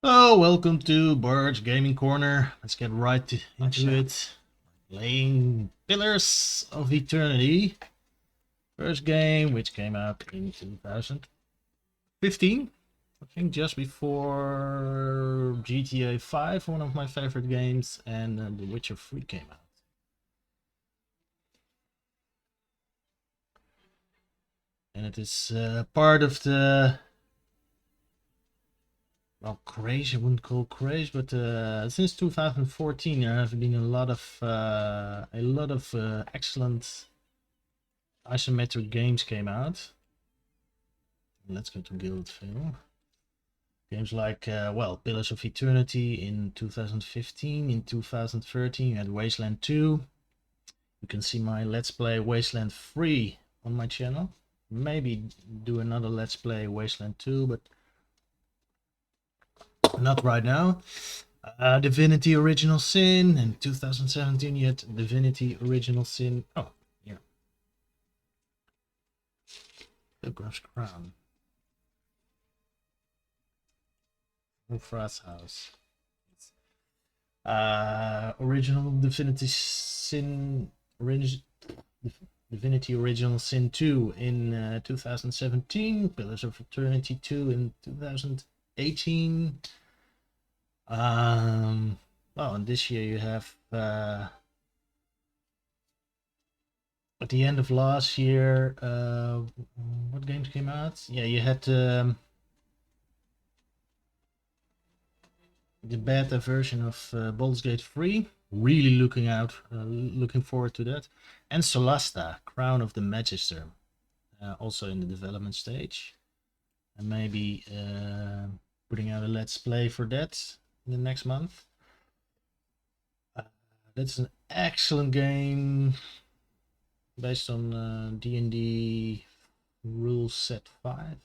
Oh, welcome to Bard's Gaming Corner. Let's get into it. Playing Pillars of Eternity. First game, which came out in 2015. I think just before GTA 5, one of my favorite games, and The Witcher 3 came out. And it is part of the craze. I wouldn't call craze, but since 2014 there have been a lot of excellent isometric games came out. Let's go to Guildville. Games like Pillars of Eternity in 2015. In 2013 you had Wasteland 2. You can see my Let's Play Wasteland 3 on my channel. Maybe do another Let's Play Wasteland 2, but not right now. Divinity Original Sin. In 2017 you had Divinity Original Sin. Oh, yeah. Pilgrim's Crown. Ulfra's House. Original Divinity Sin. Divinity Original Sin 2 in 2017. Pillars of Eternity 2 in 2018. And this year you have at the end of last year, what games came out? Yeah, you had the beta version of Baldur's Gate 3. Really looking forward to that. And Solasta, Crown of the Magister, also in the development stage. And maybe putting out a Let's Play for that in the next month. That's an excellent game based on D&D Rule Set 5.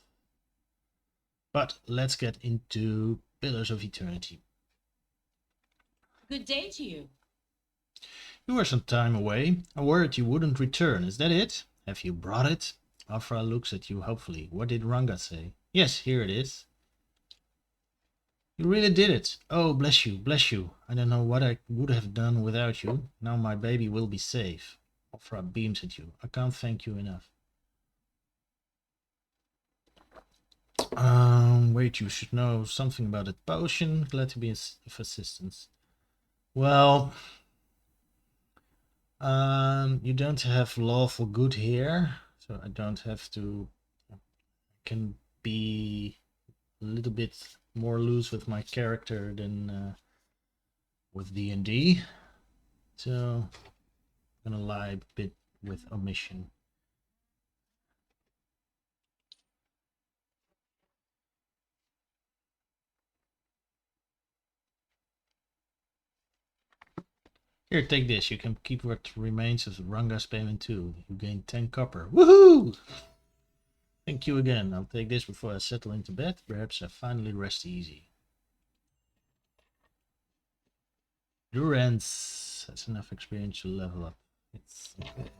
But let's get into Pillars of Eternity. Good day to you. You were some time away. I worried you wouldn't return. Is that it? Have you brought it? Afra looks at you hopefully. What did Ranga say? Yes, here it is. You really did it. Oh, bless you, bless you. I don't know what I would have done without you. Now my baby will be safe. Afra beams at you. I can't thank you enough. Wait, you should know something about that potion. Glad to be of assistance. Well, you don't have lawful good here, so I don't have to. I can be a little bit more loose with my character than with D&D. So I'm gonna lie a bit with omission. Here, take this. You can keep what remains of Ranga's payment too. You gain 10 copper. Woohoo! Thank you again. I'll take this before I settle into bed. Perhaps I finally rest easy. Durance. That's enough experience to level up. It's okay.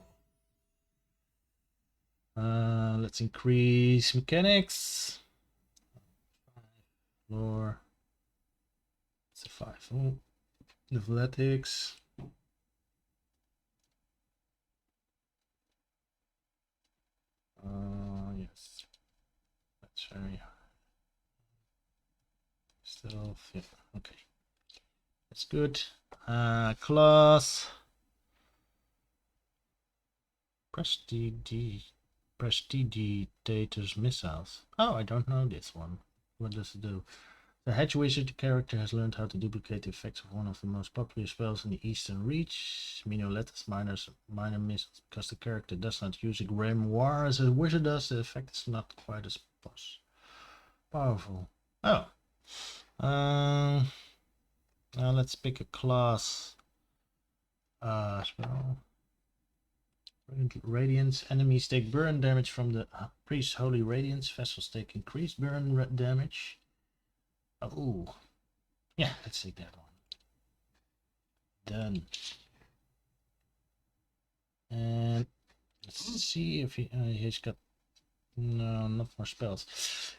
Let's increase mechanics. 4. It's a 5. Oh. Athletics. Yes. That's very stealth. Yeah. Okay. That's good. Class. Prestidigitators missiles. Oh, I don't know this one. What does it do? The Hedge Wizard character has learned how to duplicate the effects of one of the most popular spells in the Eastern Reach, Minolettus minor missiles. Because the character does not use a grimoire as a wizard does, the effect is not quite as powerful. Oh. Now let's pick a class. Spell. Radiance. Enemies take burn damage from the priest's holy radiance. Vessels take increased burn damage. Oh, yeah, let's take that one. Done. And let's see if he's got no, not more spells.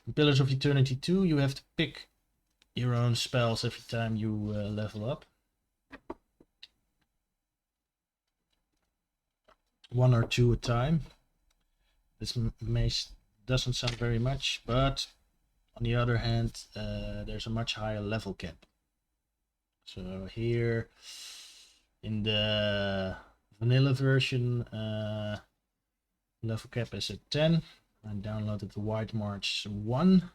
In Pillars of Eternity 2, you have to pick your own spells every time you level up. 1 or 2 a time. This doesn't sound very much, but on the other hand, there's a much higher level cap. So here in the vanilla version, level cap is at 10. I downloaded the White March 1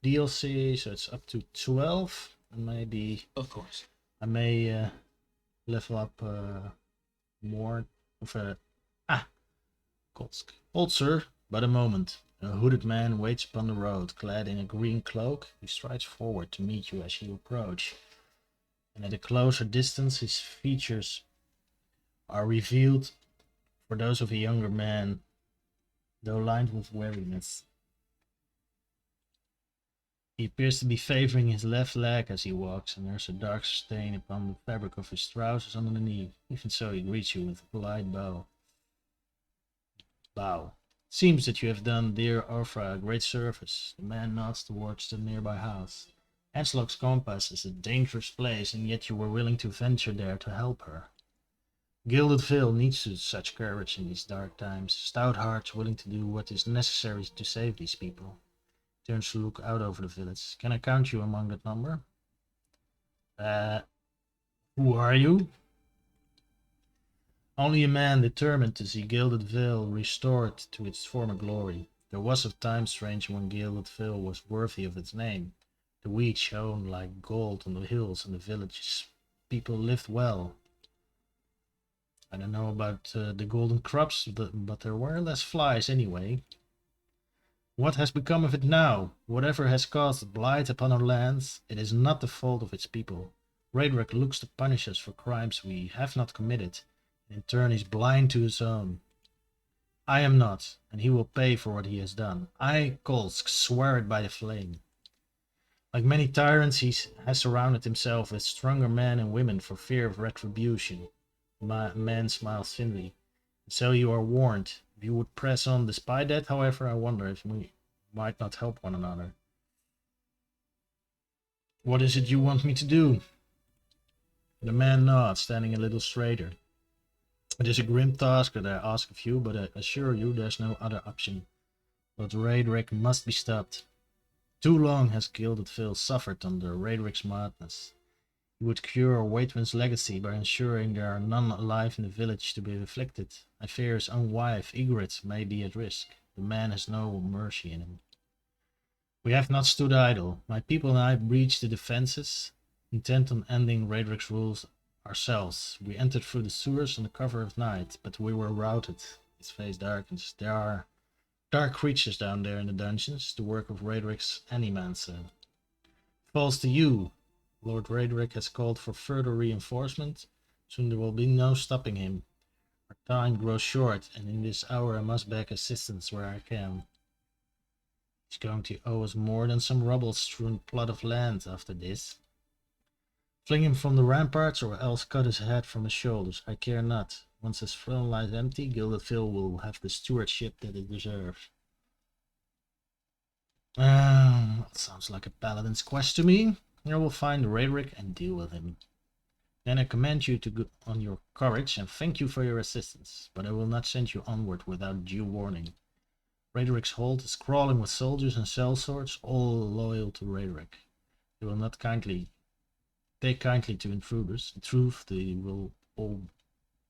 DLC, so it's up to 12. And maybe, of course, I may level up more of Kolsc. Old sir, but a moment. A hooded man waits upon the road, clad in a green cloak. He strides forward to meet you as you approach. And at a closer distance, his features are revealed for those of a younger man, though lined with weariness. He appears to be favoring his left leg as he walks, and there's a dark stain upon the fabric of his trousers under the knee. Even so, he greets you with a polite bow. Seems that you have done dear Orfra a great service. The man nods towards the nearby house. Anslock's compass is a dangerous place, and yet you were willing to venture there to help her. Gilded Vale needs such courage in these dark times. Stout hearts willing to do what is necessary to save these people. Turns to look out over the village. Can I count you among that number? Who are you? Only a man determined to see Gilded Vale restored to its former glory. There was a time strange when Gilded Vale was worthy of its name. The wheat shone like gold on the hills and the villages. People lived well. I don't know about the golden crops, but there were less flies anyway. What has become of it now? Whatever has caused blight upon our lands, it is not the fault of its people. Raedric looks to punish us for crimes we have not committed. In turn, he's blind to his own. I am not, and he will pay for what he has done. I, Kolsc, swear it by the flame. Like many tyrants, he has surrounded himself with stronger men and women for fear of retribution. The man smiles thinly. So you are warned. If you would press on despite that, however, I wonder if we might not help one another. What is it you want me to do? The man nods, standing a little straighter. It is a grim task that I ask of you, but I assure you there's no other option. Lord Raedric must be stopped. Too long has Gilded Vale suffered under Raedric's madness. He would cure Waitwin's legacy by ensuring there are none alive in the village to be afflicted. I fear his own wife, Ygritte, may be at risk. The man has no mercy in him. We have not stood idle. My people and I breached the defenses, intent on ending Raedric's rules ourselves. We entered through the sewers on the cover of night, but we were routed. His face darkens. There are dark creatures down there in the dungeons, the work of Raedric's Animancer. Falls to you. Lord Raedric has called for further reinforcement. Soon there will be no stopping him. Our time grows short, and in this hour I must beg assistance where I can. He's going to owe us more than some rubble-strewn plot of land after this. Fling him from the ramparts, or else cut his head from his shoulders. I care not. Once his throne lies empty, Gilded Vale will have the stewardship that it deserves. Sounds like a paladin's quest to me. I will find Raedric and deal with him. Then I commend you on your courage and thank you for your assistance, but I will not send you onward without due warning. Raedric's hold is crawling with soldiers and sellswords, all loyal to Raedric. They will not take kindly to intruders. In truth, they will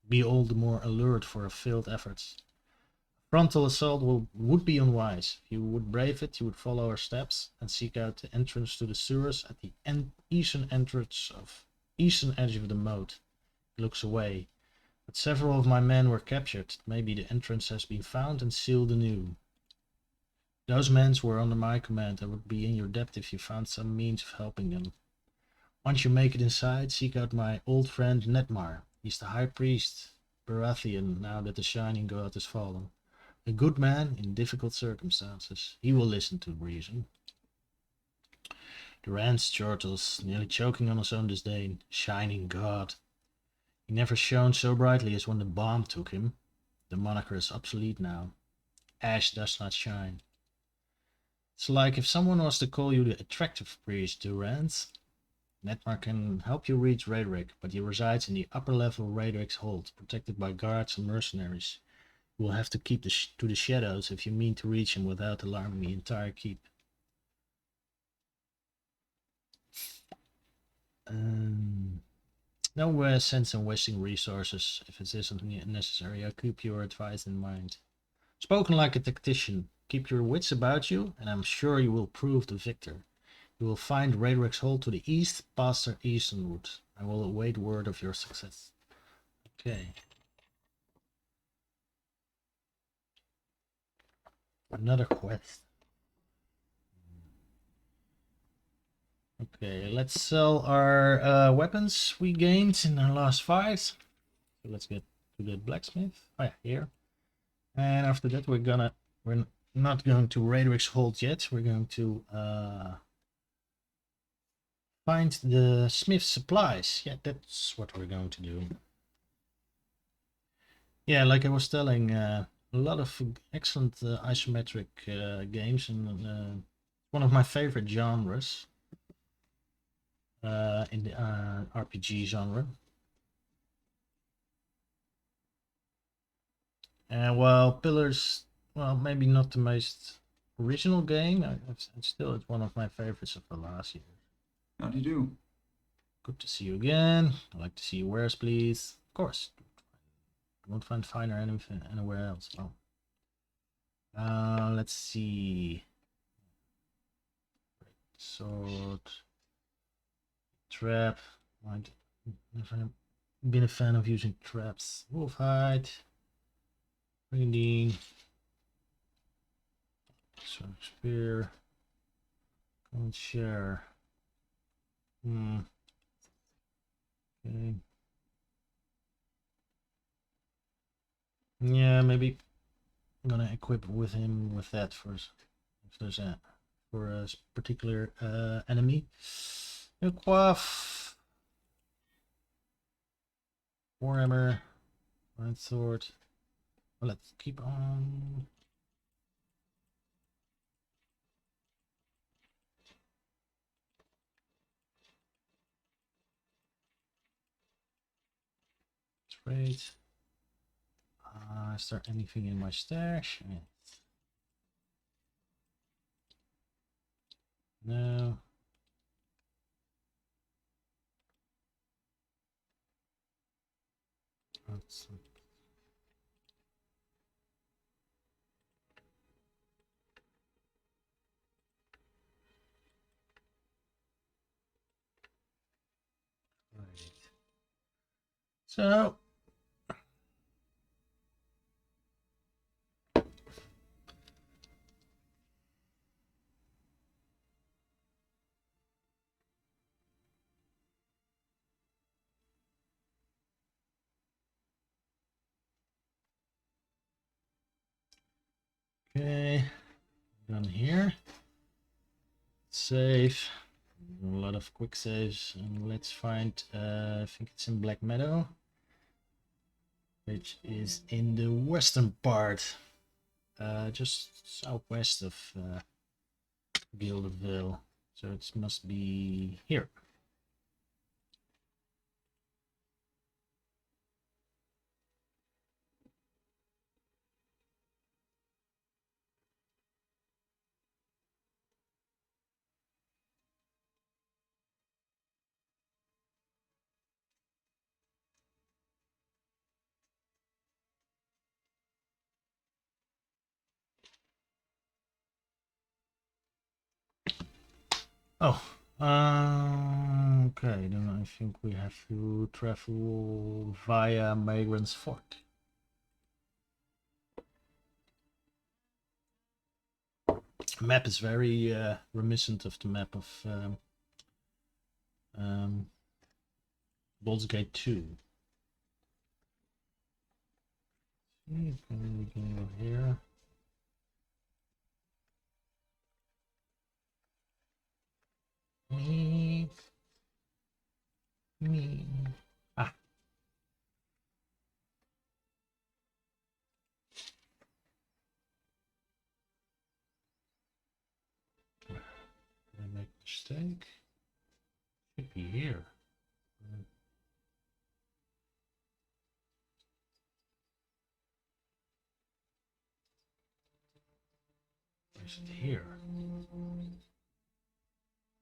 be all the more allured for our failed efforts. Frontal assault would be unwise. If you would brave it, you would follow our steps and seek out the entrance to the sewers at the eastern edge of the moat. He looks away. But several of my men were captured. Maybe the entrance has been found and sealed anew. Those men were under my command. I would be in your debt if you found some means of helping them. Once you make it inside, seek out my old friend Netmar. He's the high priest, Baratheon, now that the Shining God has fallen. A good man in difficult circumstances. He will listen to reason. Durance chortles, nearly choking on his own disdain. Shining God. He never shone so brightly as when the bomb took him. The moniker is obsolete now. Ash does not shine. It's like if someone was to call you the attractive priest, Durant. Netmar can help you reach Raedric, but he resides in the upper level Raedric's hold, protected by guards and mercenaries. You will have to keep to the shadows if you mean to reach him without alarming the entire keep. No sense in wasting resources if it isn't necessary. I'll keep your advice in mind. Spoken like a tactician. Keep your wits about you, and I'm sure you will prove the victor. You will find Raedric's hold to the east, past our eastern route. I will await word of your success. Okay. Another quest. Okay, let's sell our weapons we gained in our last fight. So let's get to the blacksmith. Oh yeah, here. And after that we're not going to Raedric's hold yet. We're going to find the smith's supplies. Yeah, that's what we're going to do. Yeah, like I was telling, a lot of excellent isometric games, and one of my favorite genres in the RPG genre. And while Pillars, well, maybe not the most original game, still it's one of my favorites of the last year. How do you do? Good to see you again. I'd like to see your wares, please. Of course. Won't find finer anywhere else. Oh. Let's see. Sword. Trap. I've never been a fan of using traps. Wolfhide. Reading. Sword spear. Can't share. Okay. Yeah, maybe I'm gonna equip with him with that first. If there's a for a particular enemy. Quaff. Warhammer. Red sword. Well, let's keep on. Trade. Is there anything in my stash? Yes. No. That's right. So okay, done here. Save. A lot of quick saves, and let's find. I think it's in Black Meadow, which is in the western part, just southwest of Gilderville. So it must be here. Oh, okay. Then I think we have to travel via Migrant's Fort. Map is very reminiscent of the map of Baldur's Gate 2. We can go here. Me. Ah. Mistake. Should be here. Is it here?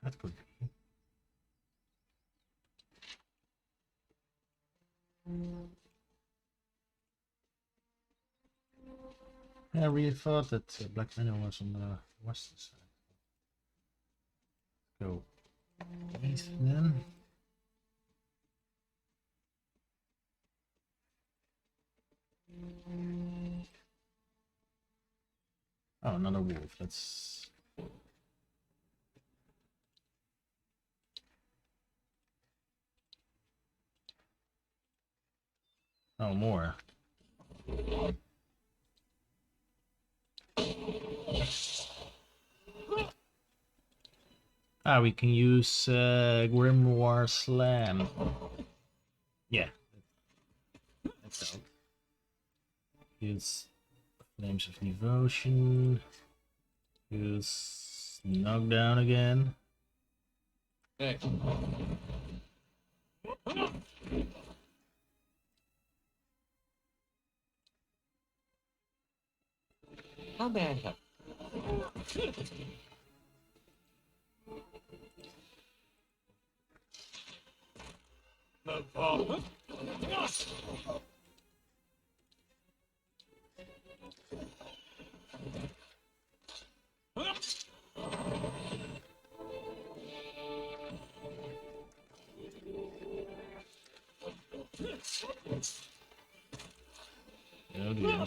That could be. I really thought that Blacksmithing was on the western side. Go east then. Oh, another wolf. That's oh, more. Ah, we can use Grimoire Slam. Yeah, that's out. Use Flames of Devotion. Use Knockdown again. Hey. How may I help? No problem. Oh dear.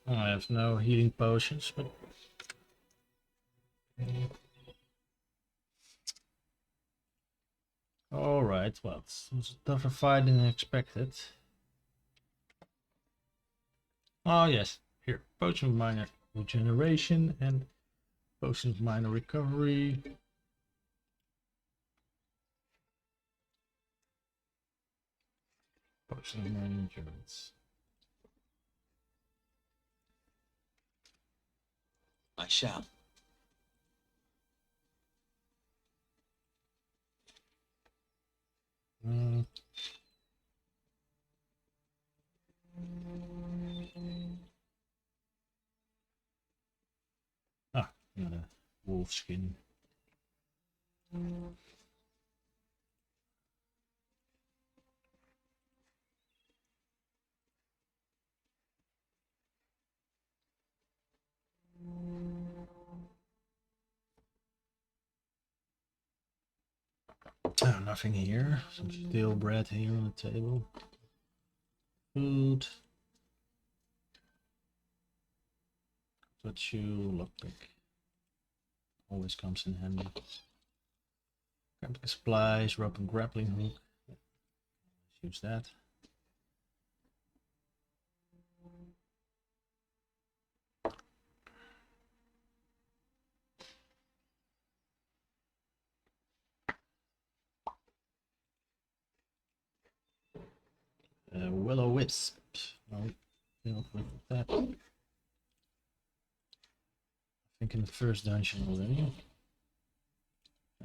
I have no healing potions, but alright, well, it was a tougher fight than expected. Oh yes, here, Potion of Minor Regeneration and Potion of Minor Recovery. Potion of Minor Endurance. I shall. Ah, another wolf skin. Oh, nothing here. Some stale bread here on the table. Food. Touch you, lockpick. Always comes in handy. Grappling supplies, rope and grappling hook. Let's use that. Willow Wisp. No, dealt with that. I think in the first dungeon already.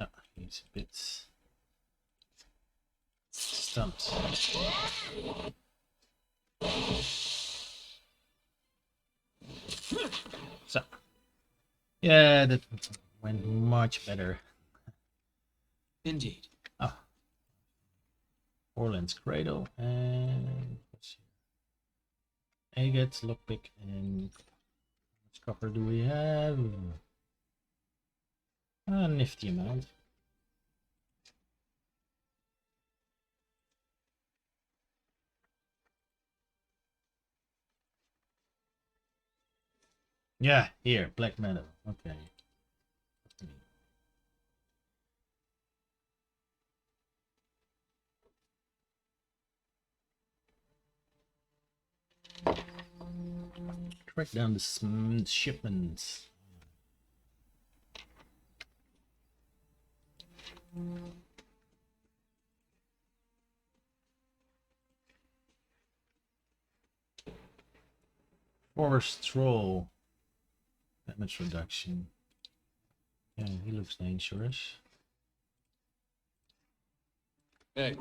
Ah, he's a bit stumped. So, yeah, that went much better. Indeed. Ah, Orland's Cradle and let's see. Agate, lockpick, and which copper do we have? A nifty amount. Yeah, here, black metal. Okay. Track down the shipments. Forest Troll. Damage reduction. Yeah, he looks dangerous. Hey.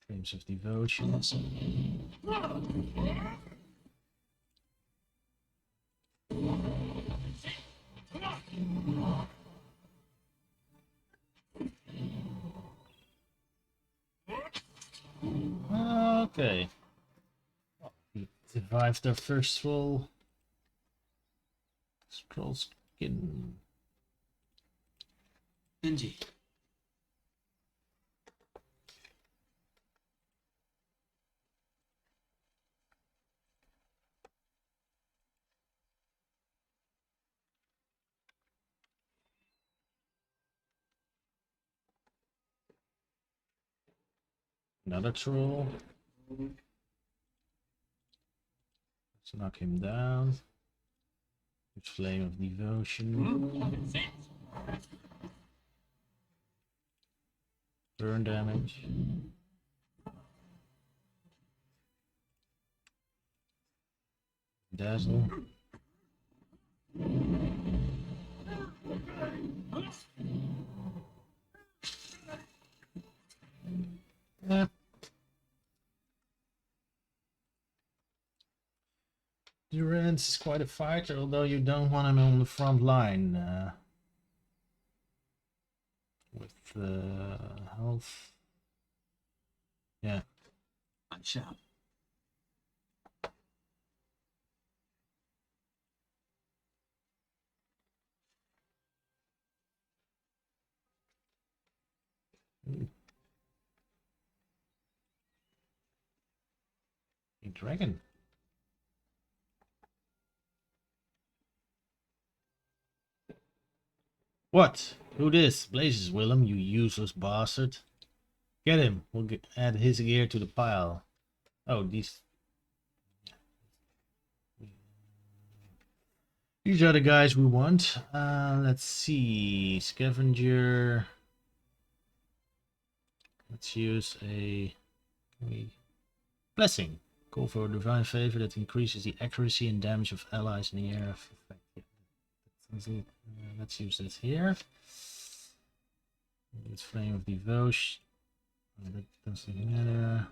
Flames of Devotion. Okay. We survived our first roll. Scroll skin. Benji. Another troll. Let's knock him down. With Flame of Devotion. Burn damage. Dazzle. Yeah. Durance is quite a fighter, although you don't want him on the front line. With health. Yeah. I shall. A dragon. What? Who this? Blazes, Willem, you useless bastard. Get him. We'll add his gear to the pile. Oh, these are the guys we want. Let's see. Scavenger. Let's use a blessing. Call for a divine favor that increases the accuracy and damage of allies in the area of effect. Yeah, let's use that here. It's Flame of Devotion. That doesn't matter.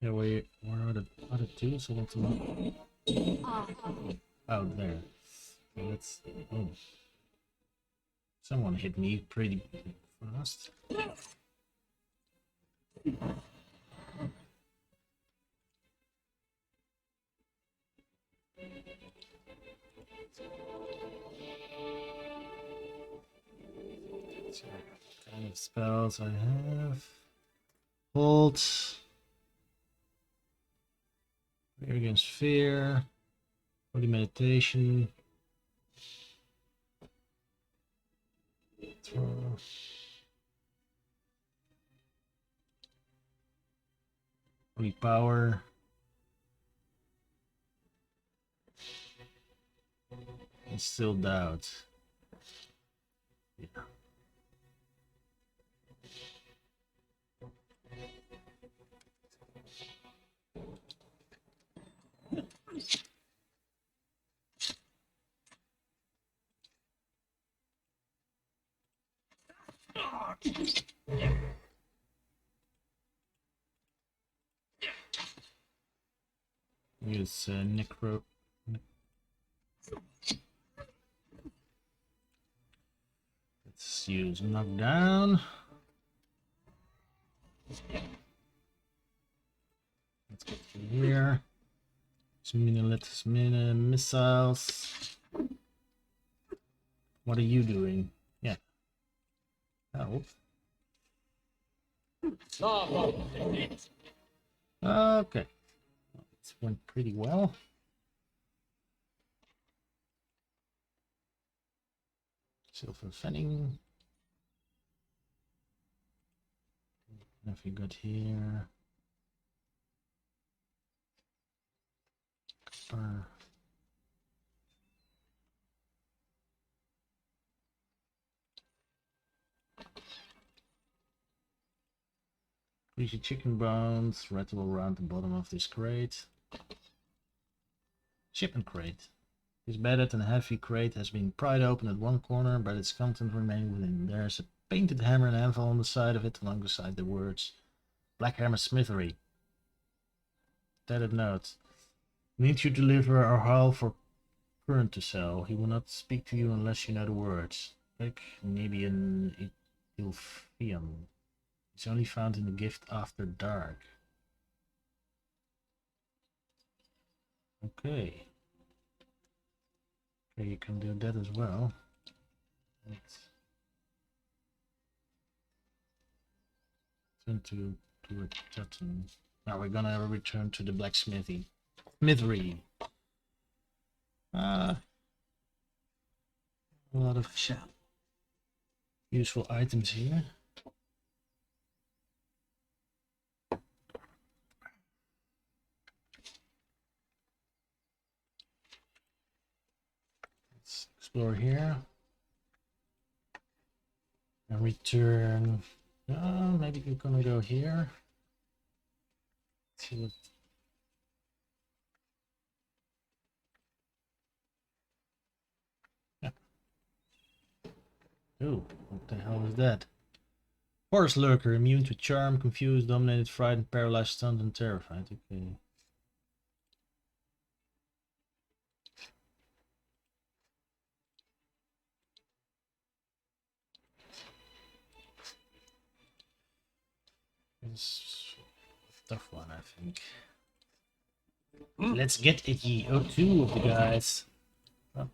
Yeah, where are the other two? So let's look. Oh, there. Okay, let's. Oh. Someone hit me pretty fast. What kind of spells I have? Hold. Fear against fear. Holy meditation. Throw. Holy power. And still doubt. Yeah. Use necro. Let's use knockdown. Let's go through here. Let's missiles. What are you doing? Yeah. Help. Okay. This went pretty well. Silver fanning. What have you got here? Copper. Greasy chicken bones rattle around the bottom of this crate. Shipment crate. This battered and heavy crate has been pried open at one corner, but its contents remain within. There's a painted hammer and anvil on the side of it, alongside the words Blackhammer Smithery. Tattered note. Need you to deliver our hull for current to sell. He will not speak to you unless you know the words. Like Nebian Ilfian. It's only found in the gift after dark. Okay. Okay, you can do that as well. Let's turn to a Titan. Now we're gonna return to the blacksmithy. Smithery. A lot of useful items here. Let's explore here and return. Maybe we're gonna go here. Let's see what. Oh, what the hell is that? Forest Lurker, immune to charm, confused, dominated, frightened, paralyzed, stunned, and terrified. Okay. It's a tough one, I think. Let's get it, ye. Oh, two of the guys. Oh.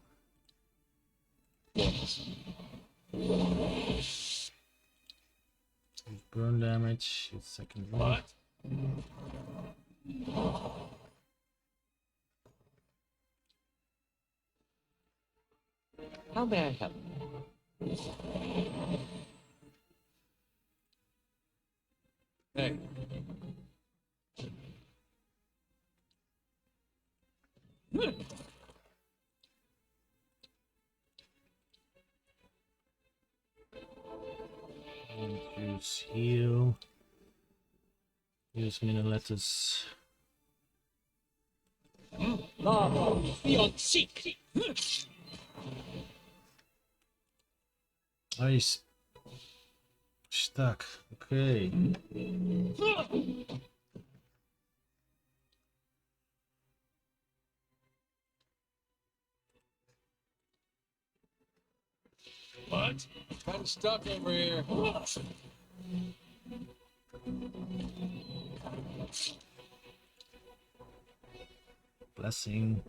Burn damage, it's second one. How may I help? Hey. Use heal. Use Minolettus. Oh, he's stuck. Okay. What? I'm stuck over here. Blessing.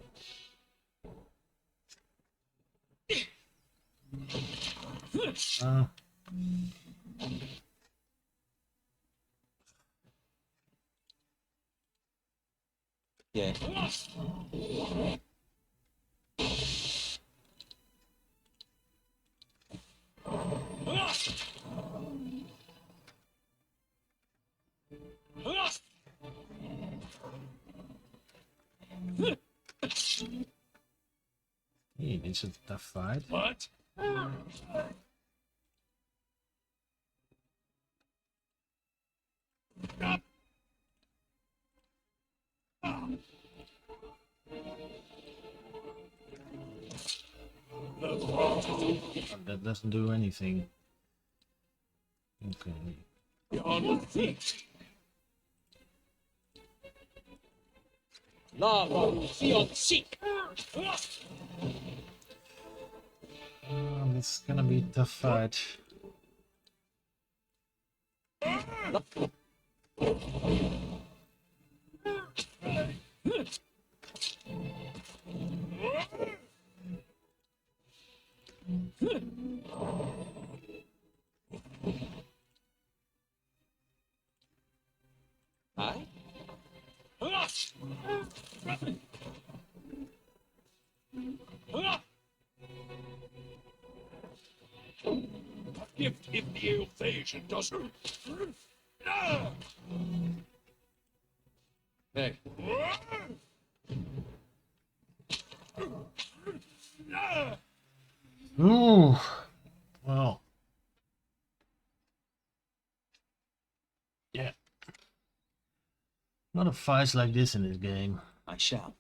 Yeah. Hey, it's a tough fight. What? Oh, that doesn't do anything. Okay. You're on feet. Lava, Fion, seek. It's gonna be a tough fight. Hi. If the evasion doesn't. Hey. Ooh. Well. Yeah. A lot of fights like this in this game. I shall.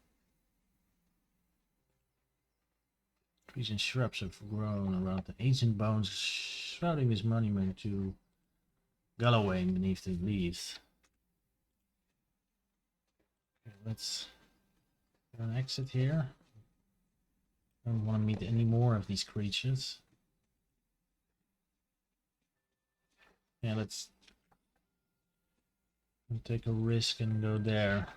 Trees and shrubs have grown around the ancient bones, shrouding this monument to Galloway beneath the leaves. Okay, let's do an exit here. I don't want to meet any more of these creatures. Yeah, let's take a risk and go there.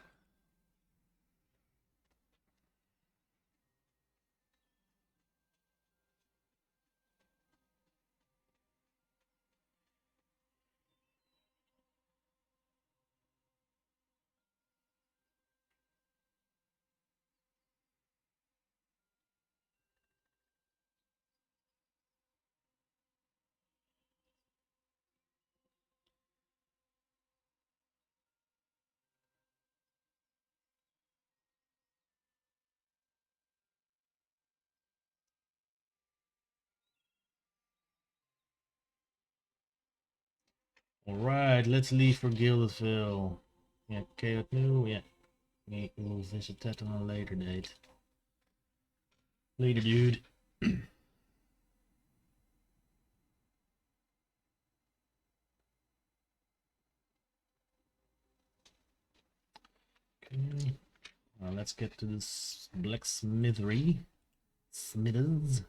Alright, let's leave for Gildedville. Yeah, okay, no, yeah. We'll visit that on a later date. Later, dude. Okay. Well, let's get to this blacksmithery. Smithers.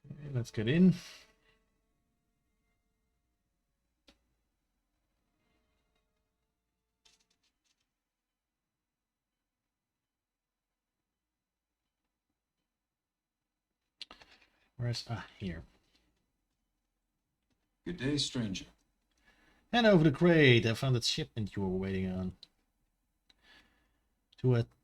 Okay, let's get in. Where's here? Good day, stranger. Hand over the crate. I found that shipment you were waiting on.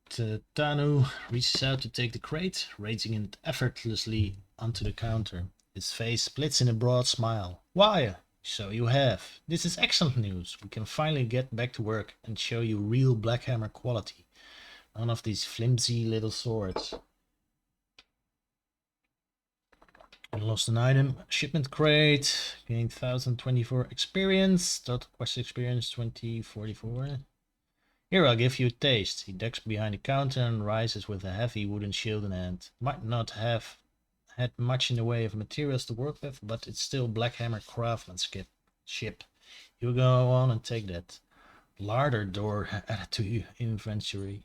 Tanu reaches out to take the crate, raising it effortlessly onto the counter. His face splits in a broad smile. Why? So you have. This is excellent news. We can finally get back to work and show you real Blackhammer quality. None of these flimsy little swords. I lost an item. Shipment crate. Gained 1024 experience. Total quest experience 2044. Here, I'll give you a taste. He ducks behind the counter and rises with a heavy wooden shield in hand. Might not have had much in the way of materials to work with, but it's still Blackhammer craftsmanship. You go on and take that. Larder door added to your inventory.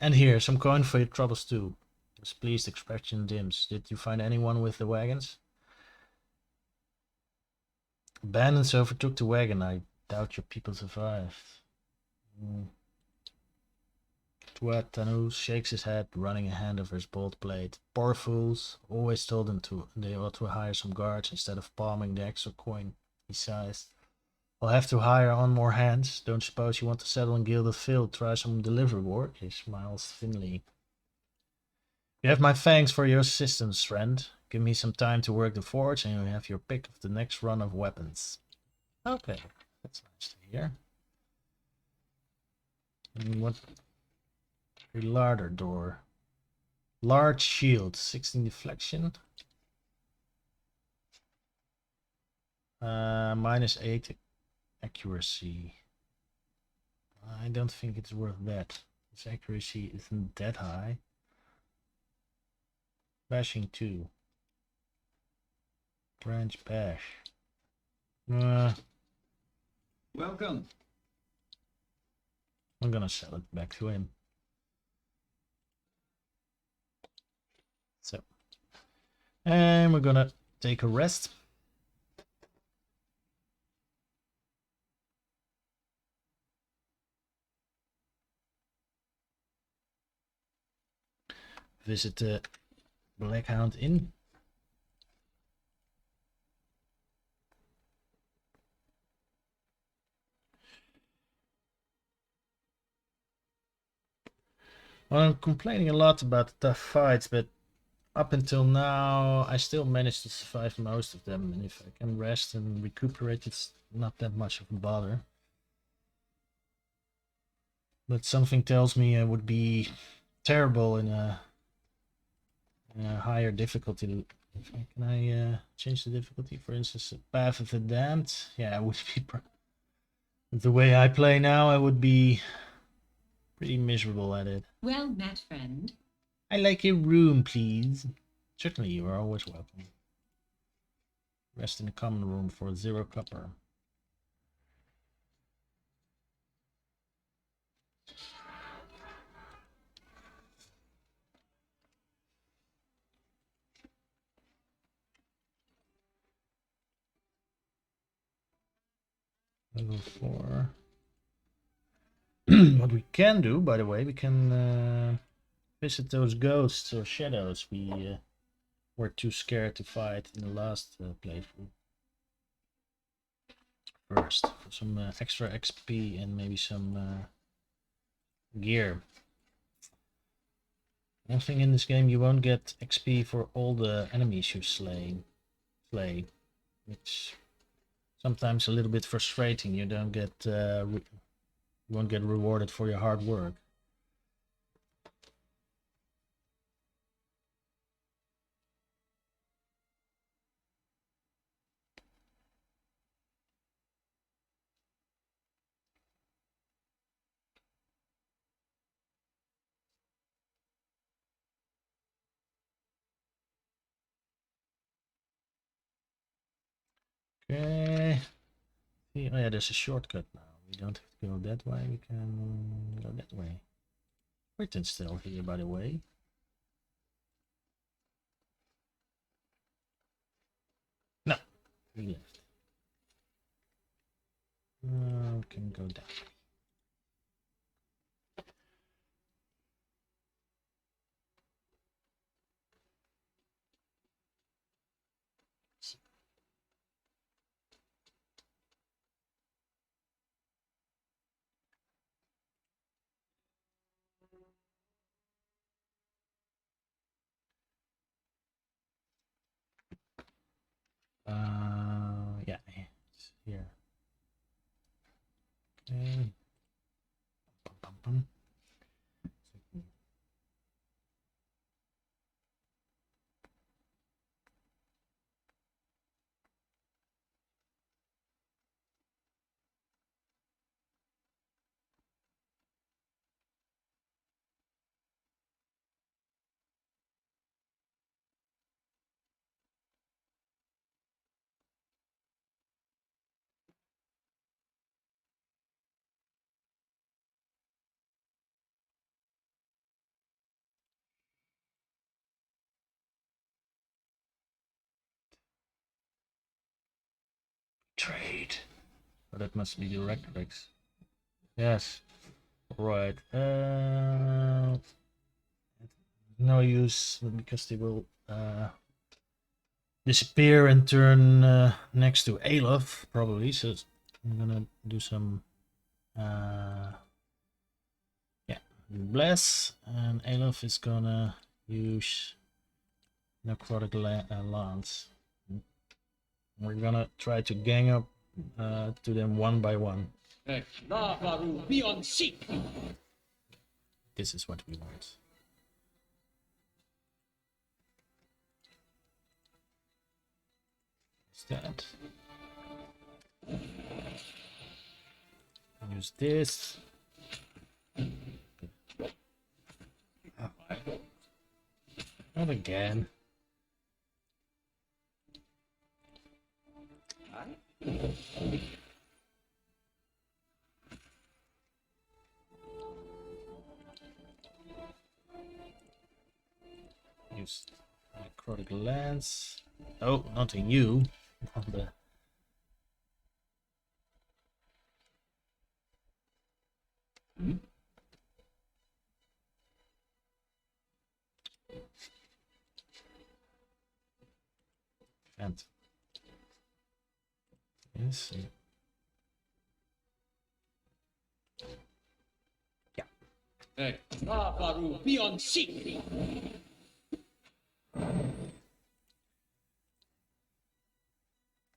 And here, some coin for your troubles too. His pleased expression dims. Did you find anyone with the wagons? Bandits overtook the wagon. I doubt your people survived. Tanu shakes his head, running a hand over his bald blade. Poor fools. Always told them they ought to hire some guards instead of palming the extra coin. He sighs. I'll have to hire on more hands. Don't suppose you want to settle in Gildedville, try some delivery work? He smiles thinly. You have my thanks for your assistance, friend. Give me some time to work the forge and you'll have your pick of the next run of weapons. Okay, that's nice to hear. And what? A larder door. Large shield, 16 deflection. -8 accuracy. I don't think it's worth that. Its accuracy isn't that high. Bashing 2. Branch bash. Welcome. I'm gonna sell it back to him. So. And we're gonna take a rest. Visit the Blackhound Inn. Well, I'm complaining a lot about the tough fights, but up until now, I still managed to survive most of them. And if I can rest and recuperate, it's not that much of a bother. But something tells me I would be terrible in a higher difficulty. Can I change the difficulty? For instance, Path of the Damned. Yeah, I would be. The way I play now, I would be pretty miserable at it. Well met, friend. I like a room, please. Certainly, you are always welcome. Rest in the common room for 0 copper. Level 4. What we can do, by the way, we can visit those ghosts or shadows we were too scared to fight in the last playthrough. First, for some extra XP and maybe some gear. One thing in this game, you won't get XP for all the enemies you slay, which sometimes a little bit frustrating. You don't get, you won't get rewarded for your hard work. Okay. Oh yeah, there's a shortcut now. We don't have to go that way. We can go that way. Britain's still here, by the way. No, we left. We can go down. Yeah, it's here. Okay. Bum, bum, bum. Trade. Oh, that must be the Raedric. Yes. Right. No use because they will disappear and turn next to Alof probably. So I'm gonna do some yeah, bless, and Alof is gonna use necrotic lance. We're gonna try to gang up to them one by one. This is what we want. Is that? Use this. Oh. Not again. Use necrotic lance. Oh, not on you. On the and yes. Yeah.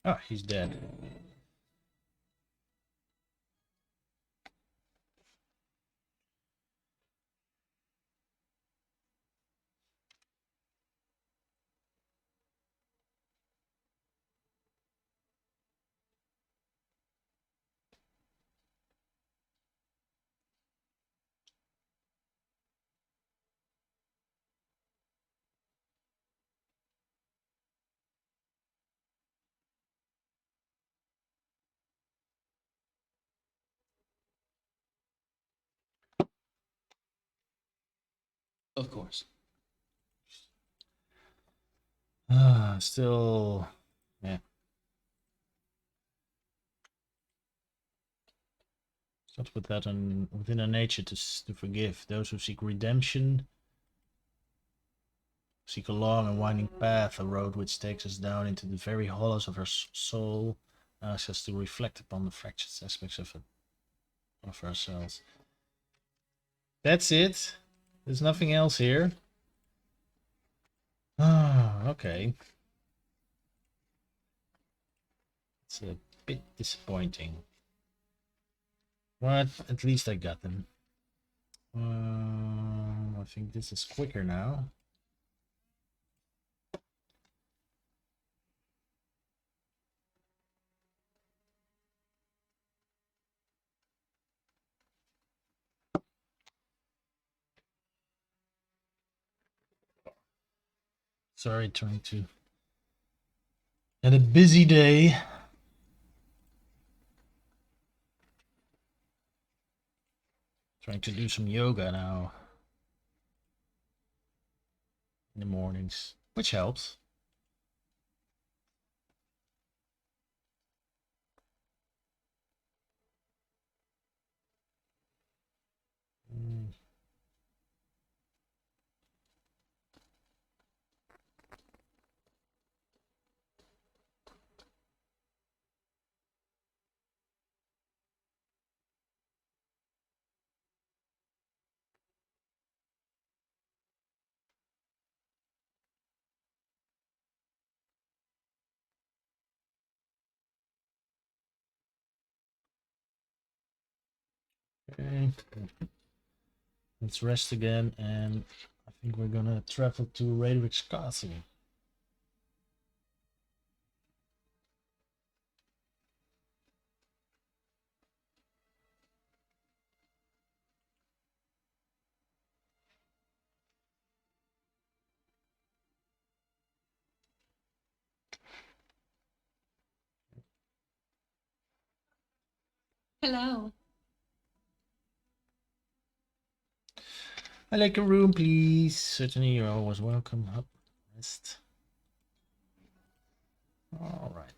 Oh, he's dead. Of course. Still, yeah. Start with that and within our nature to forgive those who seek redemption. Seek a long and winding path, a road which takes us down into the very hollows of our soul, asks us to reflect upon the fractured aspects of ourselves. That's it. There's nothing else here. Ah, okay. It's a bit disappointing. But at least I got them. I think this is quicker now. Sorry, trying to. Had a busy day. Trying to do some yoga now. In the mornings, which helps. Okay. Let's rest again, and I think we're gonna travel to Raedric's castle. Hello. I like a room, please. Certainly, you're always welcome. Up, rest. All right.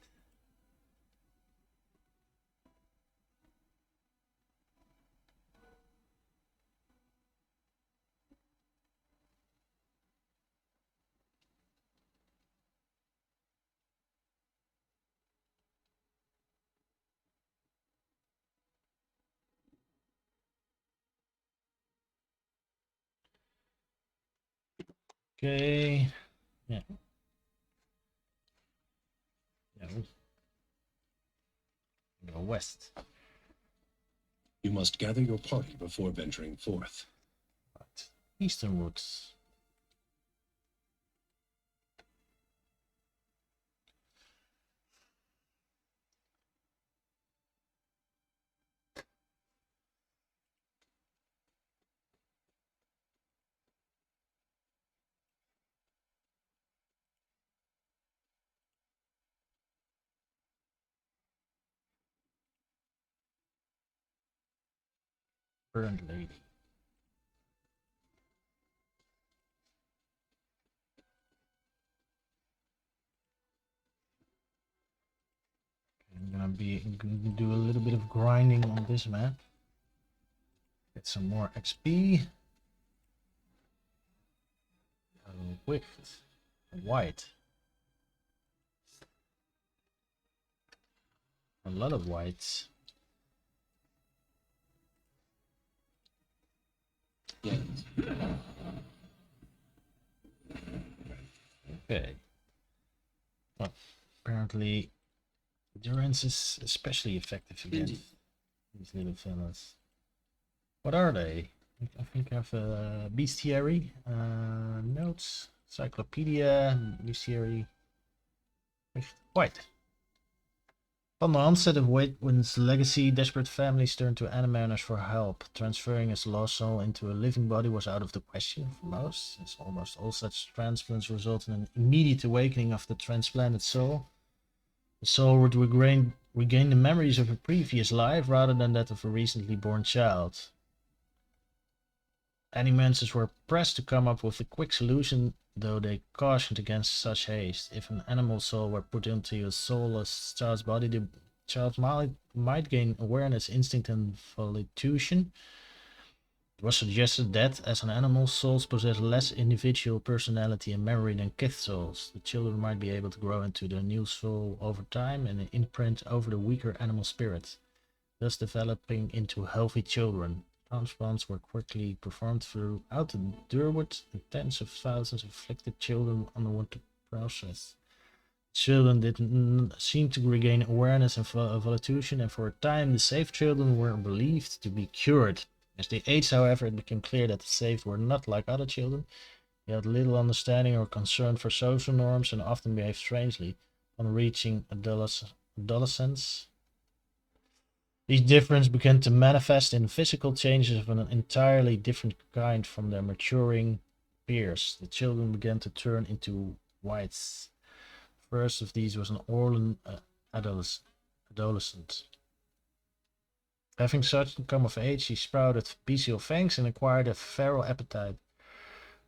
Okay. Yeah. Yeah. We'll go west. You must gather your party before venturing forth. Right. Eastern woods. Burned lady. I'm gonna do a little bit of grinding on this map. Get some more XP. With white. A lot of whites. Yes. Okay. Well, apparently endurance is especially effective against these little fellas. What are they? I think I have a bestiary, notes, encyclopedia, bestiary. White. Upon the onset of Waitwin's legacy, desperate families turned to animators for help. Transferring his lost soul into a living body was out of the question for most, since almost all such transplants result in an immediate awakening of the transplanted soul. The soul would regain the memories of a previous life rather than that of a recently born child. Animenses were pressed to come up with a quick solution, though they cautioned against such haste. If an animal soul were put into a soulless child's body, the child might gain awareness, instinct, and volition. It was suggested that, as an animal, souls possess less individual personality and memory than kith souls. The children might be able to grow into their new soul over time and imprint over the weaker animal spirit, thus developing into healthy children. Transplants were quickly performed throughout the Durwood, and tens of thousands of afflicted children underwent the process. Children didn't seem to regain awareness and volition, and for a time the saved children were believed to be cured. As they aged, however, it became clear that the saved were not like other children. They had little understanding or concern for social norms and often behaved strangely. On reaching adolescence, these differences began to manifest in physical changes of an entirely different kind from their maturing peers. The children began to turn into whites. First of these was an Orlan adolescent. Having such come of age, she sprouted bestial fangs and acquired a feral appetite.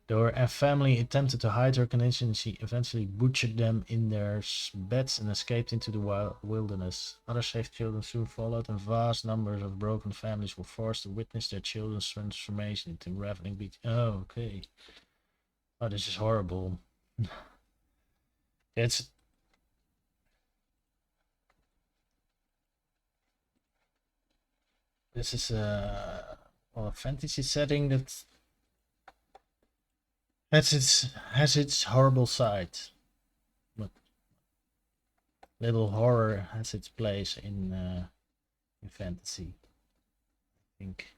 Though her family attempted to hide her condition, she eventually butchered them in their beds and escaped into the wilderness. Other saved children soon followed, and vast numbers of broken families were forced to witness their children's transformation into ravening beasts. Oh, okay. Oh, this is horrible. It's... This is a fantasy setting that has its horrible side, but little horror has its place in fantasy, I think.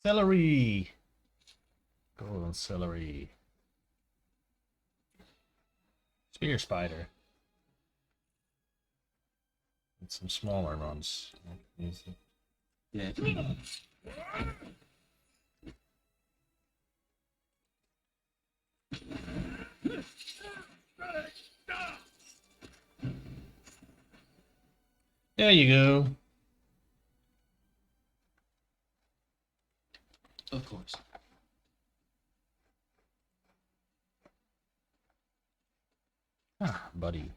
Celery! Golden celery. Spear spider. And some smaller ones. Yeah. There you go. Of course. Ah, buddy.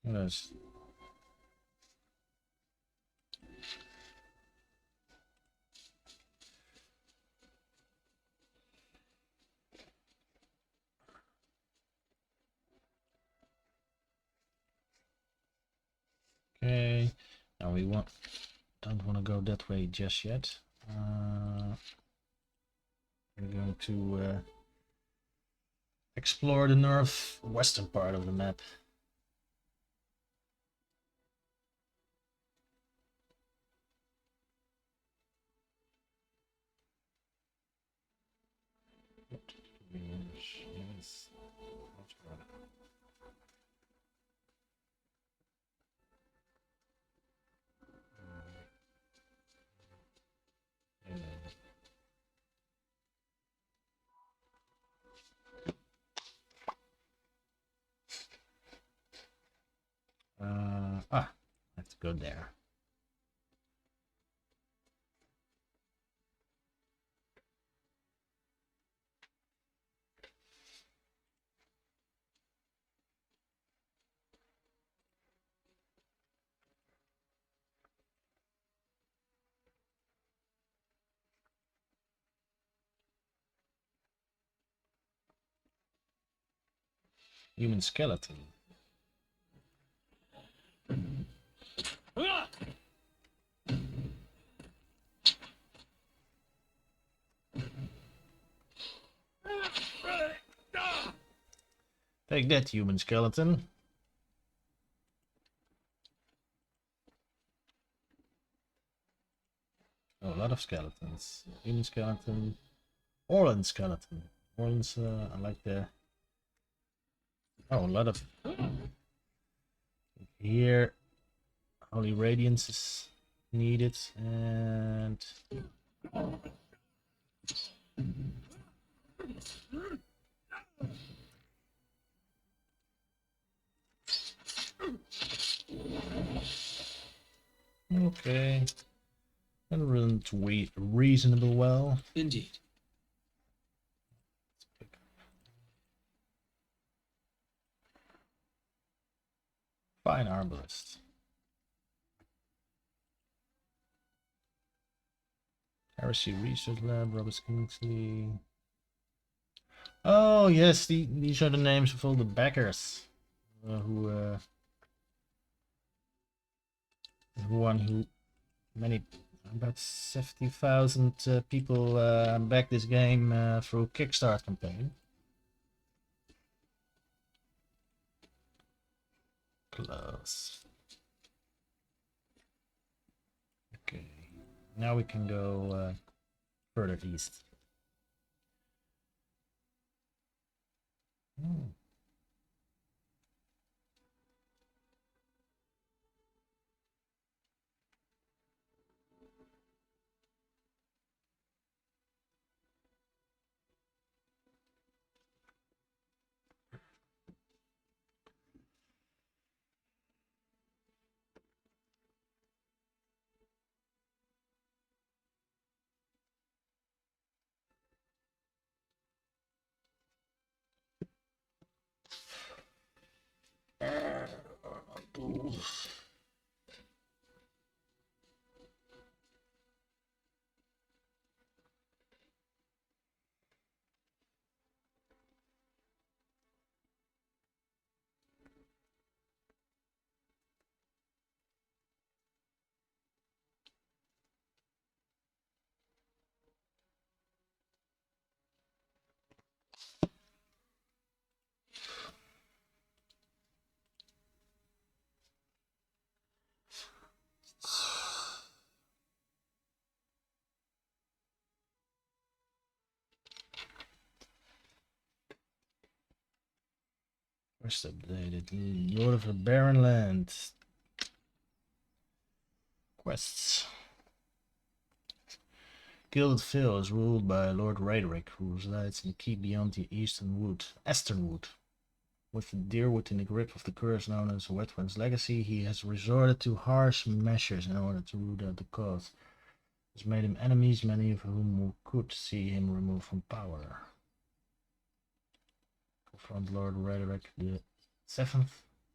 Yes. Okay. Now we don't want to go that way just yet. We're going to explore the northwestern part of the map. Yes. I have to go there. Human skeleton. Take that, human skeleton. Oh, a lot of skeletons. Human skeleton. Orlan skeleton. Orlan's, I like the... Oh, a lot of... Here, Holy Radiance is needed, and... Okay. That runs reasonable well. Indeed. Fine arbalist. Heresy Research Lab, Robert Kingsley. Oh yes, these are the names of all the backers who many about 70,000 people back this game through Kickstarter campaign. Close. Okay, now we can go further east. First updated, Lord of the Barren Land. Quests. Gilded Vale is ruled by Lord Raedric, who resides in the keep beyond the Eastern Wood. With the Deerwood in the grip of the curse known as Wetwind's Legacy, he has resorted to harsh measures in order to root out the cause. This made him enemies, many of whom could see him removed from power. Confront Lord Raedric VII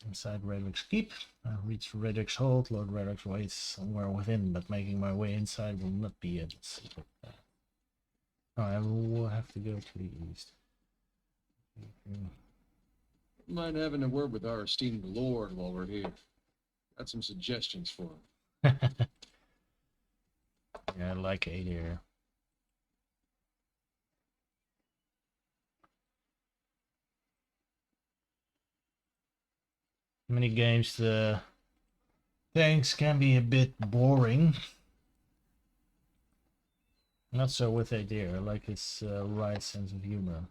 inside Raedric's keep. I reach Raedric's hold. Lord Raedric waits somewhere within, but making my way inside will not be a secret path. Oh, I will have to go to the east. Mind having a word with our esteemed lord while we're here. Got some suggestions for him. Yeah, I like it here. Many games, the things can be a bit boring. Not so with Adair. I like his right sense of humor.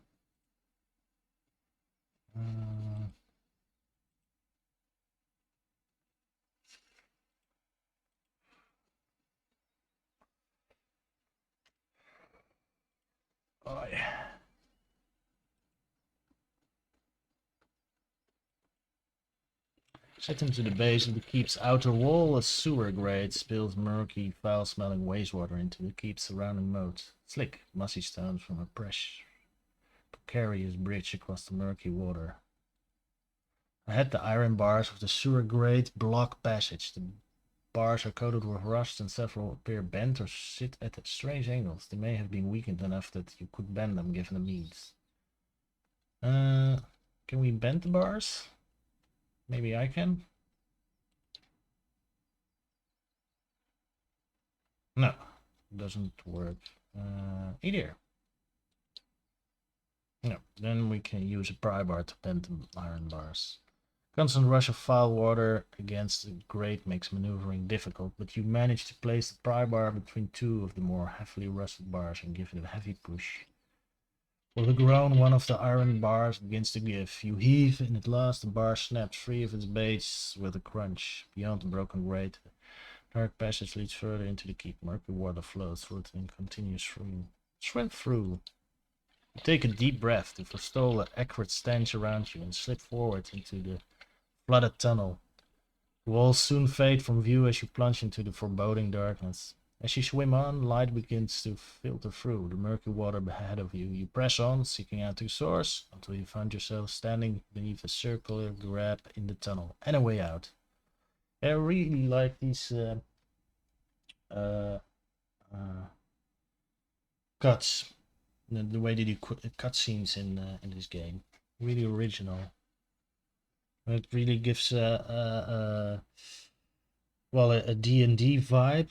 Oh yeah. Set him to the base of the keep's outer wall. A sewer grate spills murky, foul-smelling wastewater into the keep's surrounding moat. Slick, mossy stones from a precarious bridge across the murky water. Ahead, the iron bars of the sewer grate block passage. The bars are coated with rust and several appear bent or sit at strange angles. They may have been weakened enough that you could bend them given the means. Can we bend the bars? Maybe I can. No, doesn't work. Either. No, then we can use a pry bar to bend the iron bars. Constant rush of foul water against the grate makes maneuvering difficult, but you manage to place the pry bar between two of the more heavily rusted bars and give it a heavy push. With a groan, one of the iron bars begins to give. You heave, and at last the bar snaps free of its base with a crunch. Beyond the broken grate, the dark passage leads further into the keep. Murky water flows through it and continues through. Swim through. You take a deep breath to forestall the acrid stench around you and slip forward into the flooded tunnel. The walls soon fade from view as you plunge into the foreboding darkness. As you swim on, light begins to filter through the murky water ahead of you. You press on, seeking out the source, until you find yourself standing beneath a circular grab in the tunnel and a way out. I really like these cuts, the way they do cutscenes in this game. Really original. It really gives well a D&D vibe.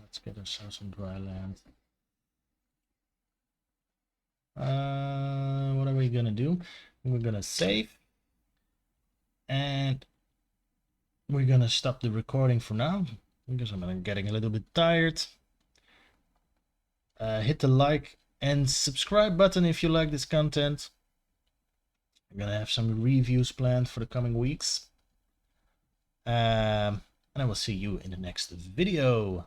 Let's get ourselves some dry land. What are we gonna do? We're gonna save, and we're gonna stop the recording for now because I'm getting a little bit tired. Hit the like and subscribe button if you like this content. I'm gonna have some reviews planned for the coming weeks. And I will see you in the next video.